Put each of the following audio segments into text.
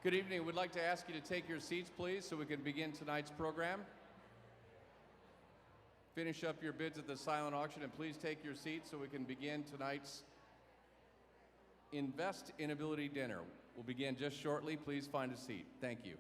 Good evening. We'd like to ask you to take your seats, please, so we can begin tonight's program. Finish up your bids at the silent auction, and please take your seats so we can begin tonight's Invest in Ability dinner. We'll begin just shortly. Please find a seat. Thank you.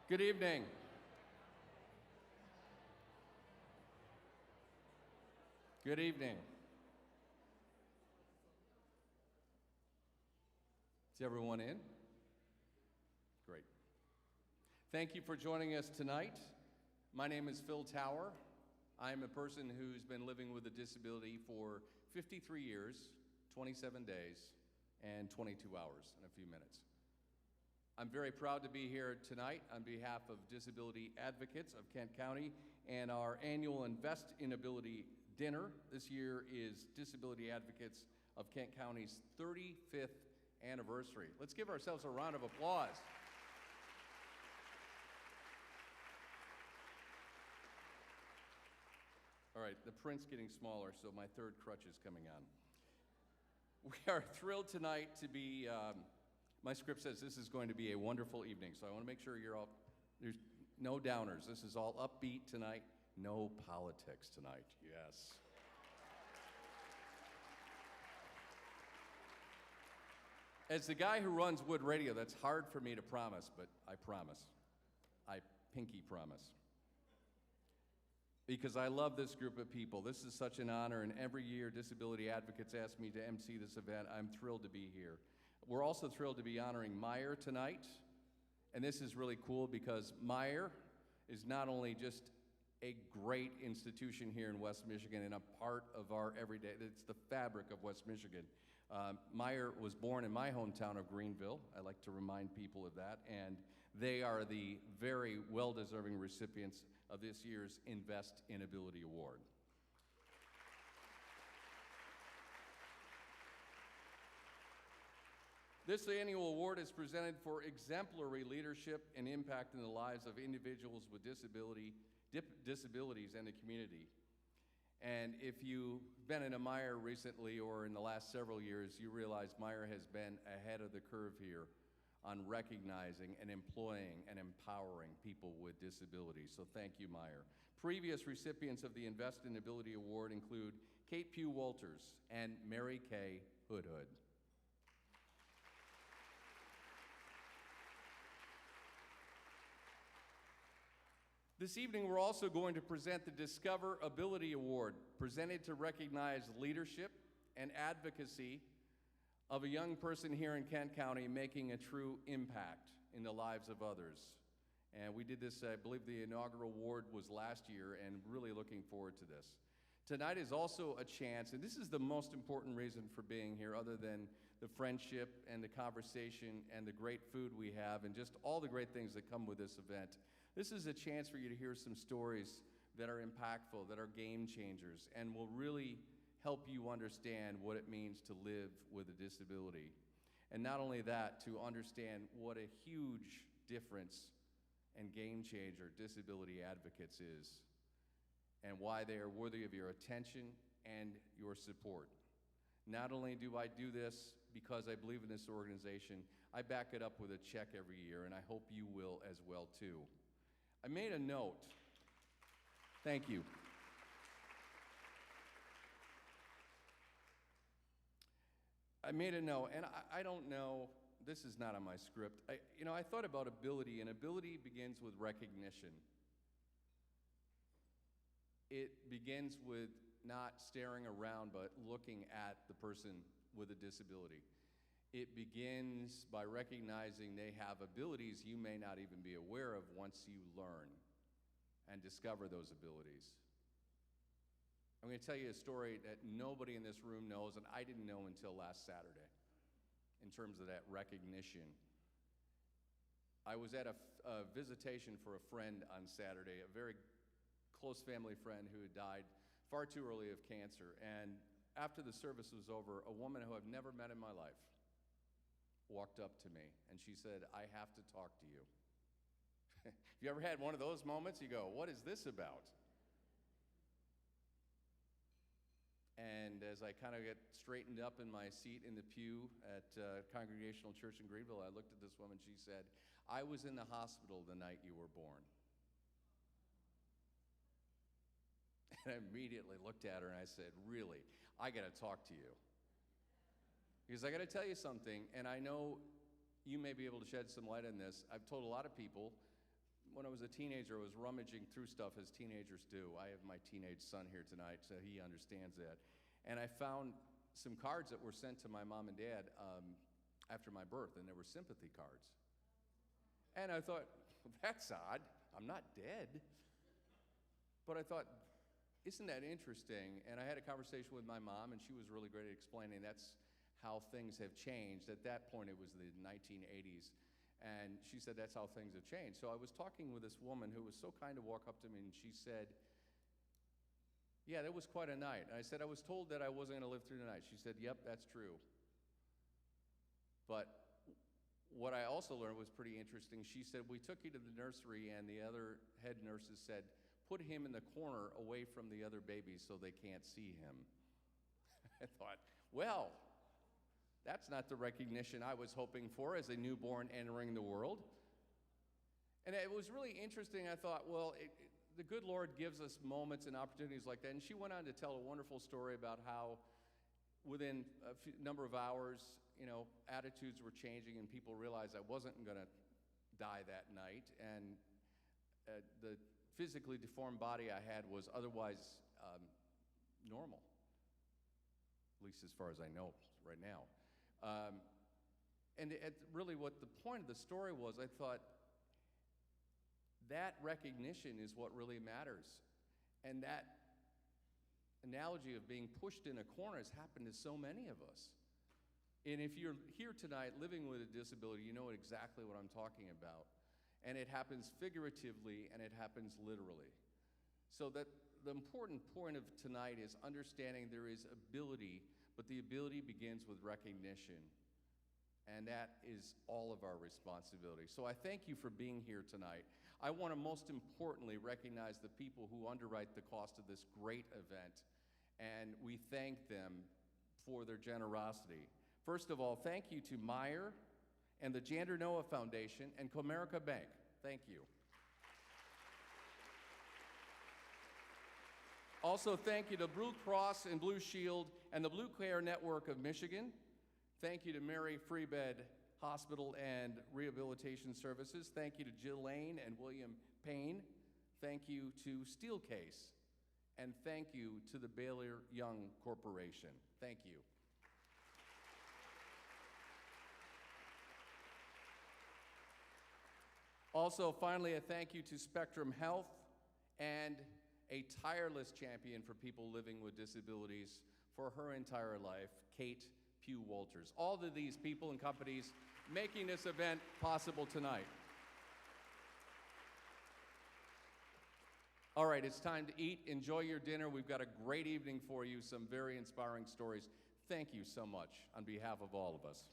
Good evening. Good evening. Is everyone in? Great. Thank you for joining us tonight. My name is Phil Tower. I am a person who's been living with a disability for 53 years, 27 days, and 22 hours and a few minutes. I'm very proud to be here tonight on behalf of Disability Advocates of Kent County and our annual Invest in Ability dinner. This year is Disability Advocates of Kent County's 35th anniversary. Let's give ourselves a round of applause. All right, the print's getting smaller, so my third crutch is coming on. We are thrilled tonight to be my script says this is going to be a wonderful evening, so I want to make sure you're all, there's no downers. This is all upbeat tonight, no politics tonight, yes. As the guy who runs Wood Radio, that's hard for me to promise, but I promise. I pinky promise. Because I love this group of people. This is such an honor, and every year Disability Advocates ask me to MC this event. I'm thrilled to be here. We're also thrilled to be honoring Meyer tonight, and this is really cool because Meyer is not only just a great institution here in West Michigan and a part of our everyday, it's the fabric of West Michigan. Meyer was born in my hometown of Greenville. I like to remind people of that, and they are the very well-deserving recipients of this year's Invest in Ability Award. This annual award is presented for exemplary leadership and impact in the lives of individuals with disabilities and the community. And if you've been in a Meyer recently or in the last several years, you realize Meyer has been ahead of the curve here on recognizing and employing and empowering people with disabilities. So thank you, Meyer. Previous recipients of the Invest in Ability Award include Kate Pugh Walters and Mary Kay Hood. This evening, we're also going to present the Discover Ability Award, presented to recognize leadership and advocacy of a young person here in Kent County making a true impact in the lives of others. And we did this, I believe the inaugural award was last year, and really looking forward to this. Tonight is also a chance, and this is the most important reason for being here, other than the friendship and the conversation and the great food we have and just all the great things that come with this event. This is a chance for you to hear some stories that are impactful, that are game changers, and will really help you understand what it means to live with a disability. And not only that, to understand what a huge difference and game changer disability advocates is, and why they are worthy of your attention and your support. Not only do I do this because I believe in this organization, I back it up with a check every year, and I hope you will as well too. I made a note. Thank you. I made a note, and I don't know, this is not on my script. I thought about ability, and ability begins with recognition. It begins with not staring around, but looking at the person with a disability. It begins by recognizing they have abilities you may not even be aware of once you learn and discover those abilities. I'm going to tell you a story that nobody in this room knows, and I didn't know until last Saturday, in terms of that recognition. I was at a visitation for a friend on Saturday, a very close family friend who had died far too early of cancer. And after the service was over, a woman who I've never met in my life walked up to me, and she said, "I have to talk to you." Have you ever had one of those moments? You go, "What is this about?" And as I kind of get straightened up in my seat in the pew at Congregational Church in Greenville, I looked at this woman. She said, "I was in the hospital the night you were born." And I immediately looked at her and I said, "Really, I got to talk to you. Because I got to tell you something, and I know you may be able to shed some light on this. I've told a lot of people, when I was a teenager, I was rummaging through stuff as teenagers do. I have my teenage son here tonight, so he understands that. And I found some cards that were sent to my mom and dad after my birth, and they were sympathy cards. And I thought, well, that's odd. I'm not dead. But I thought, isn't that interesting? And I had a conversation with my mom, and she was really great at explaining that's how things have changed. At that point, it was the 1980s. And she said, that's how things have changed. So I was talking with this woman who was so kind to walk up to me, and she said, "Yeah, that was quite a night." And I said, "I was told that I wasn't going to live through the night." She said, "Yep, that's true. But what I also learned was pretty interesting. She said, we took you to the nursery, and the other head nurses said, put him in the corner away from the other babies so they can't see him." I thought, well, that's not the recognition I was hoping for as a newborn entering the world. And it was really interesting. I thought, well, the good Lord gives us moments and opportunities like that. And she went on to tell a wonderful story about how within a number of hours, attitudes were changing, and people realized I wasn't going to die that night. And the physically deformed body I had was otherwise normal, at least as far as I know right now. And really what the point of the story was, I thought, that recognition is what really matters. And that analogy of being pushed in a corner has happened to so many of us. And if you're here tonight living with a disability, you know exactly what I'm talking about. And it happens figuratively, and it happens literally. So that the important point of tonight is understanding there is ability, but the ability begins with recognition. And that is all of our responsibility. So I thank you for being here tonight. I want to most importantly recognize the people who underwrite the cost of this great event, and we thank them for their generosity. First of all, thank you to Meyer and the Jander Noah Foundation and Comerica Bank. Thank you. Also, thank you to Blue Cross and Blue Shield and the Blue Care Network of Michigan. Thank you to Mary Freebed Hospital and Rehabilitation Services. Thank you to Jill Lane and William Payne. Thank you to Steelcase. And thank you to the Baylor Young Corporation. Thank you. Also, finally, a thank you to Spectrum Health and a tireless champion for people living with disabilities for her entire life, Kate Pugh Walters. All of these people and companies making this event possible tonight. All right, it's time to eat. Enjoy your dinner. We've got a great evening for you, some very inspiring stories. Thank you so much on behalf of all of us.